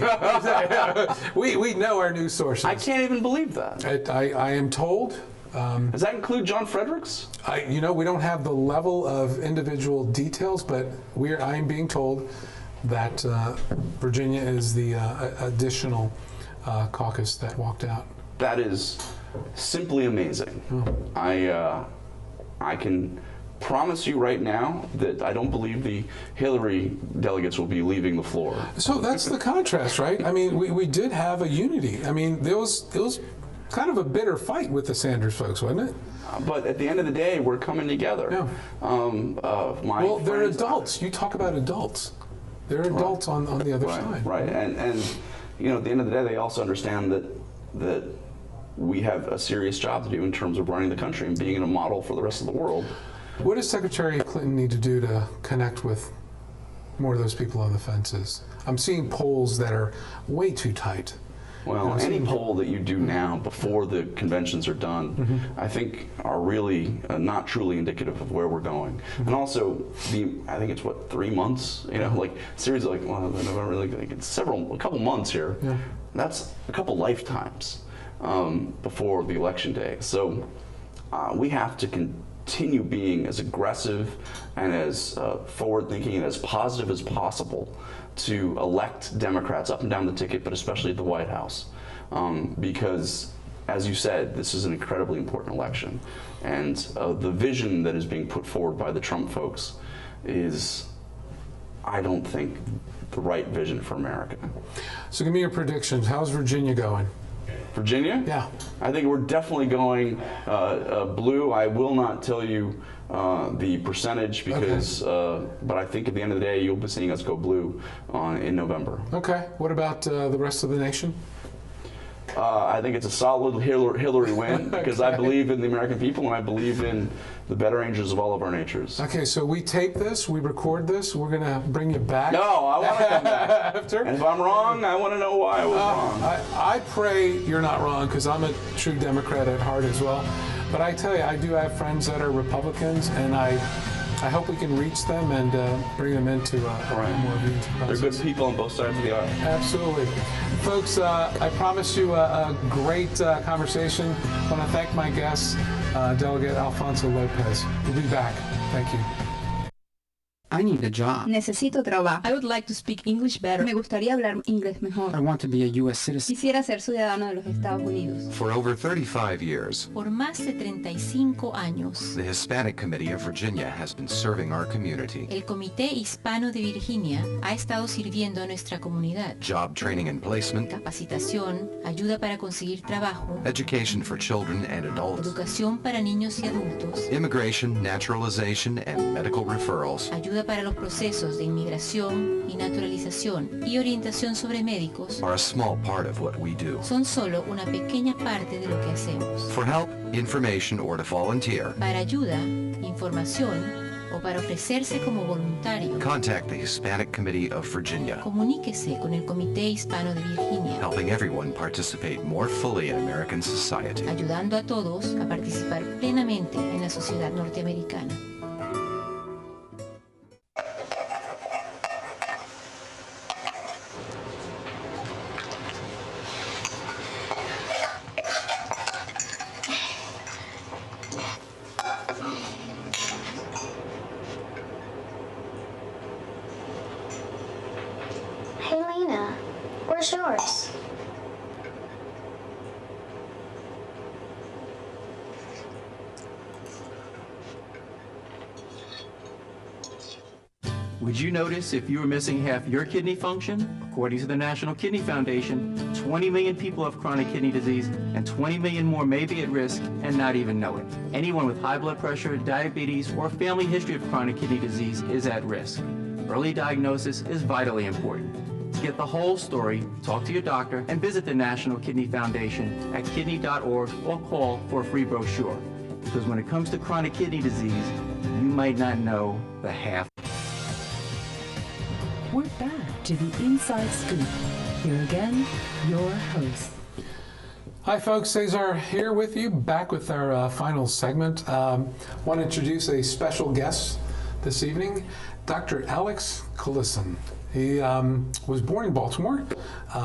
B: we know our news sources.
C: I can't even believe that.
B: I am told.
C: Does that include John Fredericks?
B: We don't have the level of individual details, but I am being told that Virginia is the additional caucus that walked out.
C: That is simply amazing.
B: Oh.
C: I can promise you right now that I don't believe the Hillary delegates will be leaving the floor.
B: So that's the contrast, right? I mean, we did have a unity. I mean, it was kind of a bitter fight with the Sanders folks, wasn't it?
C: But at the end of the day, we're coming together.
B: Yeah.
C: Well,
B: they're adults. You talk about adults. They're adults on the other side.
C: Right, and at the end of the day, they also understand that we have a serious job to do in terms of running the country and being a model for the rest of the world.
B: What does Secretary Clinton need to do to connect with more of those people on the fences? I'm seeing polls that are way too tight.
C: Well, any poll that you do now before the conventions are done, I think are really not truly indicative of where we're going. And also, I think it's 3 months. Like series like November, it's a couple months here.
B: Yeah.
C: That's a couple lifetimes before the election day. So we have to continue being as aggressive and as forward-thinking and as positive as possible to elect Democrats up and down the ticket, but especially at the White House. Because, as you said, this is an incredibly important election. And the vision that is being put forward by the Trump folks is, I don't think, the right vision for America.
B: So give me your predictions. How's Virginia going?
C: Virginia?
B: Yeah.
C: I think we're definitely going blue. I will not tell you the percentage because, but I think at the end of the day, you'll be seeing us go blue in November.
B: Okay. What about the rest of the nation?
C: I think it's a solid Hillary win because I believe in the American people and I believe in the better angels of all of our natures.
B: Okay, so we tape this, we record this, we're going to bring you back.
C: No, I want to come back.
B: After.
C: And if I'm wrong, I want to know why I was wrong.
B: I pray you're not wrong because I'm a true Democrat at heart as well. But I tell you, I do have friends that are Republicans, and I hope we can reach them and bring them into a more meaningful process.
C: They're good people on both sides of the aisle.
B: Absolutely. Folks, I promise you a great conversation. I want to thank my guest, Delegate Alfonso Lopez. We'll be back. Thank you.
O: I need a job.
P: Necesito trabajo.
Q: I would like to speak English better.
P: Me gustaría hablar inglés mejor.
O: I want to be a U.S. citizen.
P: Quisiera ser ciudadano de los Estados Unidos.
R: For over 35 years,
Q: Por más de 35 años,
R: the Hispanic Committee of Virginia has been serving our community.
Q: el Comité Hispano de Virginia ha estado sirviendo a nuestra comunidad.
R: Job training and placement,
Q: Capacitación, ayuda para conseguir trabajo,
R: education for children and adults,
Q: educación para niños y adultos,
R: immigration, naturalization, and medical referrals.
Q: ayuda para los procesos de inmigración y naturalización y orientación sobre médicos
R: Are a small part of what we do.
Q: son solo una pequeña parte de lo que hacemos.
R: For help, information, or to volunteer,
Q: Para ayuda, información o para ofrecerse como voluntario,
R: contact the Hispanic Committee of Virginia,
Q: comuníquese con el Comité Hispano de Virginia,
R: helping everyone participate more fully in American society.
Q: ayudando a todos a participar plenamente en la sociedad norteamericana.
S: Hey, Lena, where's yours?
T: Would you notice if you were missing half your kidney function? According to the National Kidney Foundation, 20 million people have chronic kidney disease and 20 million more may be at risk and not even know it. Anyone with high blood pressure, diabetes, or a family history of chronic kidney disease is at risk. Early diagnosis is vitally important. To get the whole story, talk to your doctor and visit the National Kidney Foundation at kidney.org or call for a free brochure. Because when it comes to chronic kidney disease, you might not know the half.
A: we're back to the Inside Scoop. Here again, your host.
B: Hi folks, Cesar here with you, back with our final segment. Want to introduce a special guest this evening, Dr. Alex Cullison. He was born in Baltimore,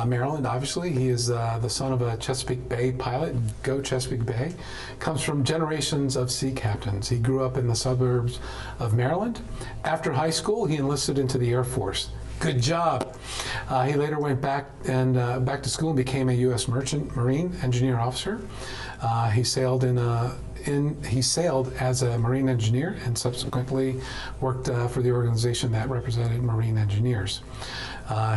B: Maryland, obviously. He is the son of a Chesapeake Bay pilot, Go Chesapeake Bay. Comes from generations of sea captains. He grew up in the suburbs of Maryland. After high school, he enlisted into the Air Force. Good job. He later went back to school and became a U.S. Merchant Marine engineer officer. He sailed as a Marine engineer and subsequently worked for the organization that represented Marine engineers.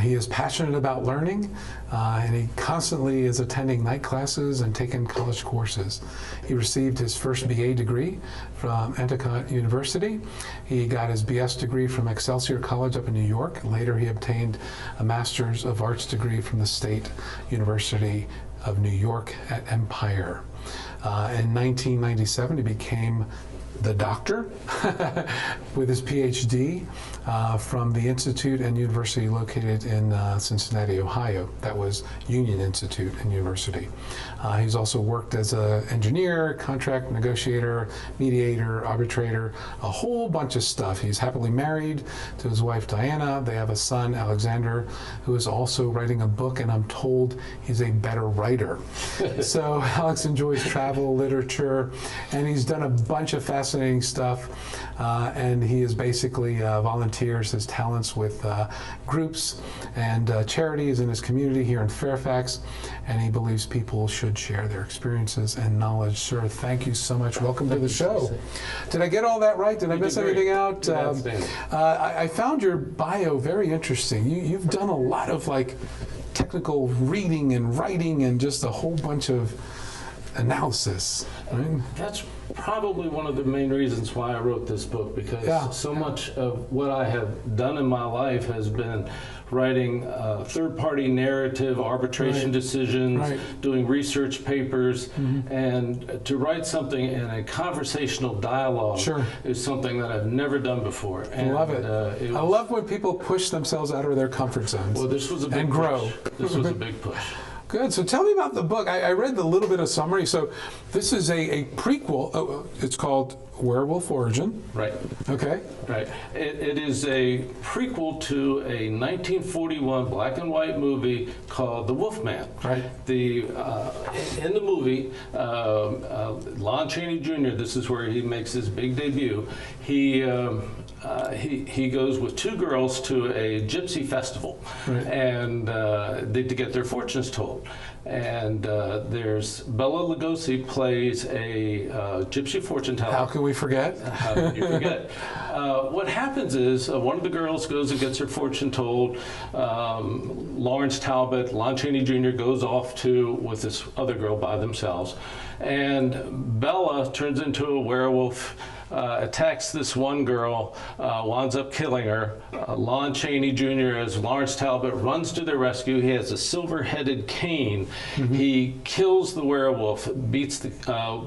B: He is passionate about learning, and he constantly is attending night classes and taking college courses. He received his first BA degree from Endicott University. He got his BS degree from Excelsior College up in New York. Later, he obtained a Master's of Arts degree from the State University of New York at Empire. In 1997, he became the doctor with his PhD from the institute and university located in Cincinnati, Ohio. That was Union Institute and University. He's also worked as an engineer, contract negotiator, mediator, arbitrator, a whole bunch of stuff. He's happily married to his wife Diana. They have a son, Alexander, who is also writing a book, and I'm told he's a better writer. So Alex enjoys travel, literature, and he's done a bunch of fascinating stuff, and he is basically volunteers his talents with groups and charities in his community here in Fairfax, and he believes people should share their experiences and knowledge. Sir, thank you so much. Welcome to the show. Did I get all that right? Did I miss anything out? I found your bio very interesting. You've done a lot of like technical reading and writing and just a whole bunch of analysis. Right?
G: That's probably one of the main reasons why I wrote this book, because so much of what I have done in my life has been writing third-party narrative, arbitration decisions, doing research papers, and to write something in a conversational dialogue is something that I've never done before. And,
B: I love it. I love when people push themselves out of their comfort zones.
G: Well, this was a big
B: and grow.
G: This was a big push.
B: Good. So tell me about the book. I read the little bit of summary. So this is a prequel. It's called Werewolf Origin.
G: Right.
B: Okay.
G: Right. It is a prequel to a 1941 black and white movie called The Wolfman. Right. In the movie, Lon Chaney Jr., this is where he makes his big debut. He goes with two girls to a gypsy festival, and to get their fortunes told. And there's Bela Lugosi plays a gypsy fortune teller.
B: How can we forget?
G: How can you forget? What happens is one of the girls goes and gets her fortune told. Lawrence Talbot, Lon Chaney Jr. goes off with this other girl by themselves. And Bella turns into a werewolf, attacks this one girl, winds up killing her. Lon Chaney Jr. as Lawrence Talbot runs to their rescue. He has a silver-headed cane. He kills the werewolf, beats the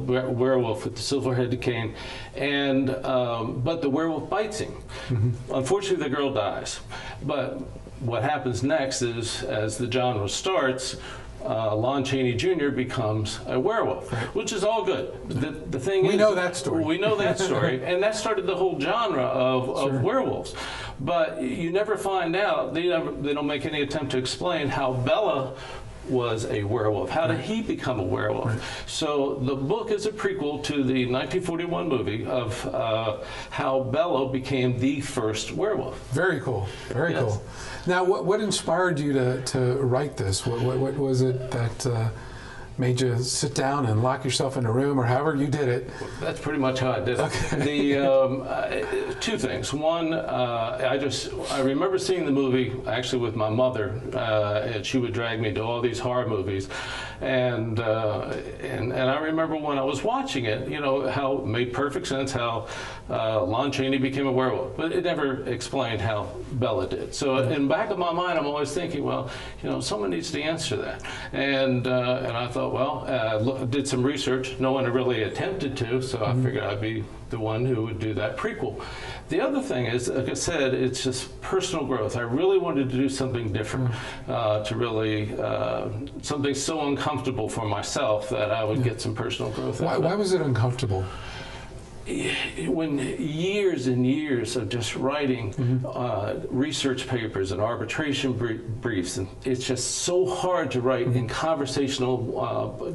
G: werewolf with the silver-headed cane, and but the werewolf bites him. Unfortunately, the girl dies. But what happens next is, as the genre starts, Lon Chaney Jr. becomes a werewolf, which is all good. The thing
B: we know that story.
G: We know that story, and that started the whole genre of werewolves. But you never find out. They don't make any attempt to explain how Bella was a werewolf. How did he become a werewolf? So the book is a prequel to the 1941 movie of how Bella became the first werewolf.
B: Very cool. Very cool. Now, what inspired you to write this? What was it that made you sit down and lock yourself in a room, or however you did it?
G: That's pretty much how I did it. Okay. Two things. One, I remember seeing the movie actually with my mother, and she would drag me to all these horror movies, and I remember when I was watching it, how it made perfect sense how Lon Chaney became a werewolf, but it never explained how Bella did. So in the back of my mind, I'm always thinking, well, someone needs to answer that, and I thought, well, did some research. No one really attempted to, so I figured I'd be the one who would do that prequel. The other thing is, like I said, it's just personal growth. I really wanted to do something different, to really, something so uncomfortable for myself that I would get some personal growth out of it.
B: Why was it uncomfortable?
G: When years and years of just writing research papers and arbitration briefs, and it's just so hard to write in conversational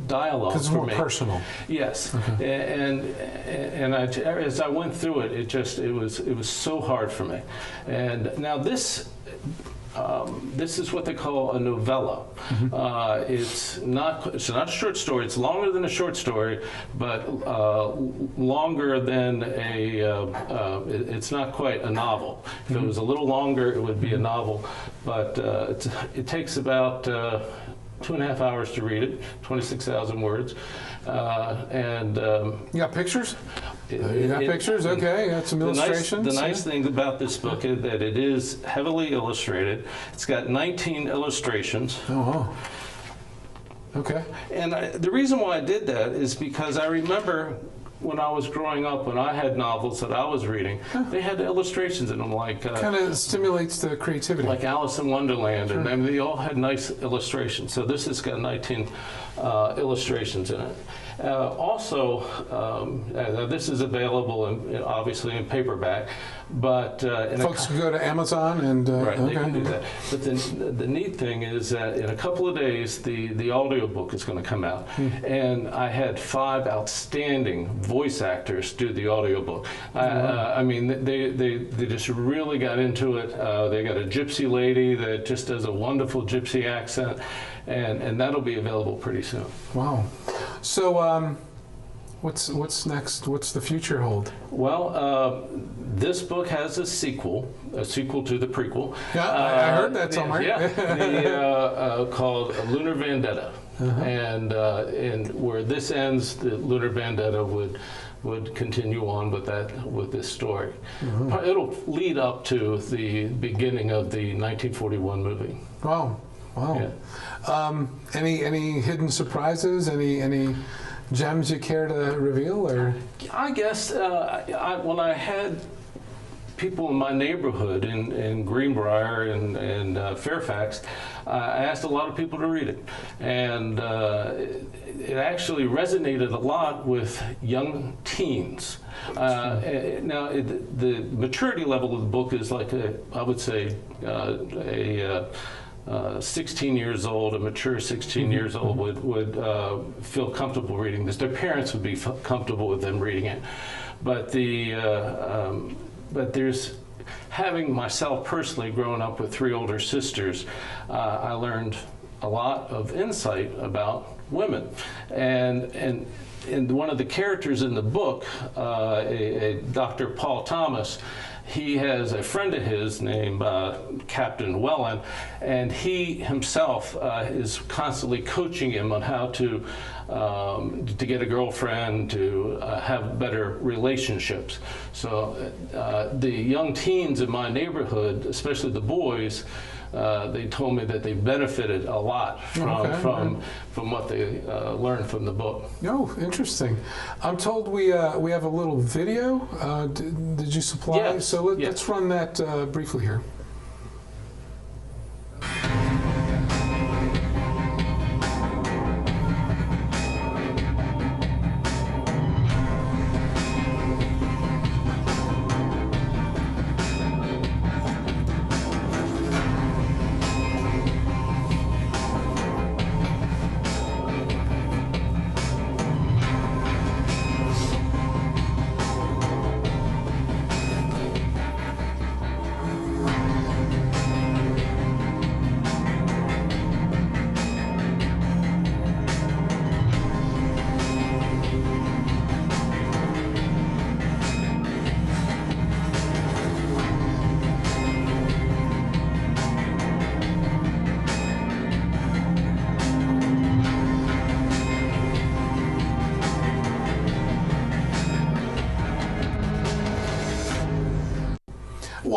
G: dialogue.
B: Because it's more personal.
G: Yes, and as I went through it, it was so hard for me. And now this is what they call a novella. It's not a short story. It's longer than a short story, but longer than it's not quite a novel. If it was a little longer, it would be a novel. But it takes about 2.5 hours to read it, 26,000 words. You
B: got pictures? You got pictures? Okay, got some illustrations.
G: The nice thing about this book is that it is heavily illustrated. It's got 19 illustrations.
B: Oh, wow. Okay.
G: And the reason why I did that is because I remember when I was growing up, when I had novels that I was reading, they had illustrations in them, like
B: kind of stimulates the creativity,
G: like Alice in Wonderland, and I mean, they all had nice illustrations. So this has got 19 illustrations in it. Also, this is available obviously in paperback, but
B: folks can go to Amazon and
G: right, they can do that. But the neat thing is that in a couple of days, the audiobook is going to come out, and I had 5 outstanding voice actors do the audiobook. I mean, they just really got into it. They got a gypsy lady that just does a wonderful gypsy accent, and that'll be available pretty soon.
B: Wow. So what's next? What's the future hold?
G: Well, this book has a sequel to the prequel.
B: Yeah, I heard that somewhere.
G: Called Lunar Vendetta. And where this ends, the Lunar Vendetta would continue on with this story. It'll lead up to the beginning of the 1941 movie.
B: Wow. Yeah. Any hidden surprises? Any gems you care to reveal? Or
G: I guess when I had people in my neighborhood in Greenbrier and Fairfax, I asked a lot of people to read it, and it actually resonated a lot with young teens. Now, the maturity level of the book is like I would say a 16 years old, a mature 16 years old would feel comfortable reading this. Their parents would be comfortable with them reading it. But but there's, having myself personally grown up with 3 older sisters, I learned a lot of insight about women. And one of the characters in the book, Dr. Paul Thomas, he has a friend of his named Captain Wellen, and he himself is constantly coaching him on how to get a girlfriend, to have better relationships. So the young teens in my neighborhood, especially the boys, they told me that they benefited a lot from what they learned from the book.
B: Oh, interesting. I'm told we have a little video. Did you supply?
G: Yes.
B: So let's run that briefly here.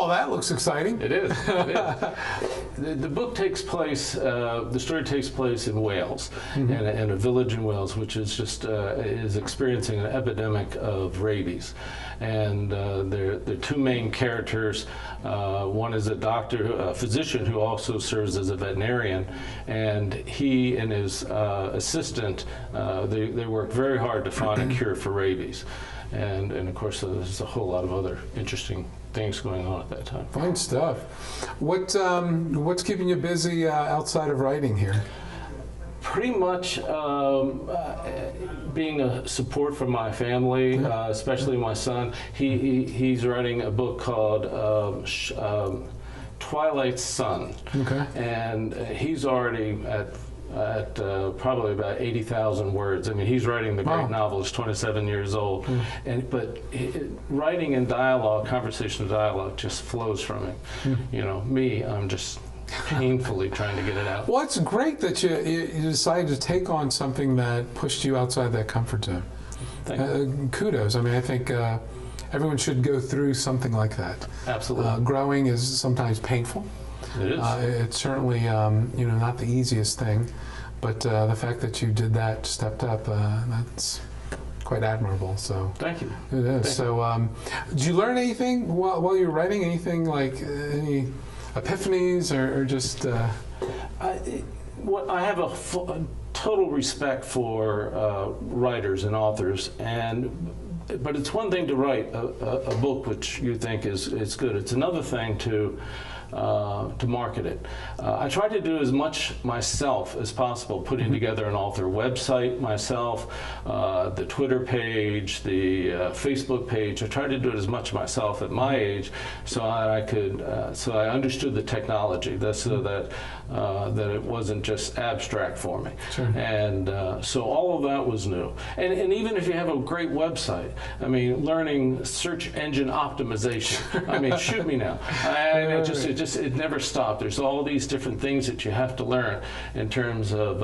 B: well, that looks exciting.
G: It is. It is. The book takes place, the story takes place in Wales, in a village in Wales, which is just is experiencing an epidemic of rabies. And there are two main characters. One is a physician who also serves as a veterinarian, and he and his assistant, they work very hard to find a cure for rabies. And of course, there's a whole lot of other interesting things going on at that time.
B: Fine stuff. What's keeping you busy outside of writing here?
G: Pretty much being a support for my family, especially my son. He's writing a book called Twilight Sun, and he's already at probably about 80,000 words. I mean, he's writing the great novel. He's 27 years old, but writing in dialogue, conversational dialogue, just flows from him. You know, me, I'm just painfully trying to get it out.
B: Well, it's great that you decided to take on something that pushed you outside that comfort zone. Kudos. I mean, I think everyone should go through something like that.
G: Absolutely.
B: Growing is sometimes painful.
G: It is.
B: It's certainly not the easiest thing, but the fact that you did that, stepped up, that's quite admirable. So
G: thank you.
B: It is. So did you learn anything while you were writing? Anything like any epiphanies or just?
G: I have a total respect for writers and authors, but it's one thing to write a book which you think is good. It's another thing to market it. I try to do as much myself as possible, putting together an author website myself, the Twitter page, the Facebook page. I tried to do it as much myself at my age, so I could, so I understood the technology, so that it wasn't just abstract for me.
B: Sure.
G: And so all of that was new. And even if you have a great website, I mean, learning search engine optimization. I mean, shoot me now. It never stopped. There's all these different things that you have to learn in terms of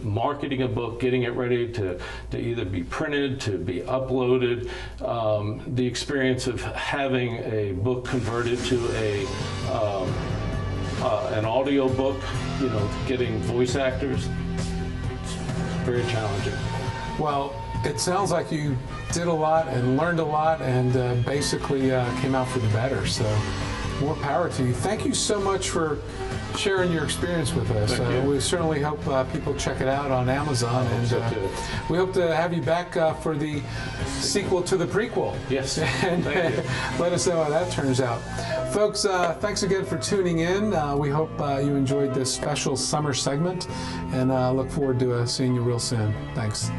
G: marketing a book, getting it ready to either be printed, to be uploaded. The experience of having a book converted to an audio book, you know, getting voice actors, it's very challenging.
B: Well, it sounds like you did a lot and learned a lot and basically came out for the better. So more power to you. Thank you so much for sharing your experience with us. We certainly hope people check it out on Amazon, and we hope to have you back for the sequel to the prequel.
G: Yes.
B: And
G: thank you.
B: let us know how that turns out. Folks, thanks again for tuning in. We hope you enjoyed this special summer segment, and look forward to seeing you real soon. Thanks.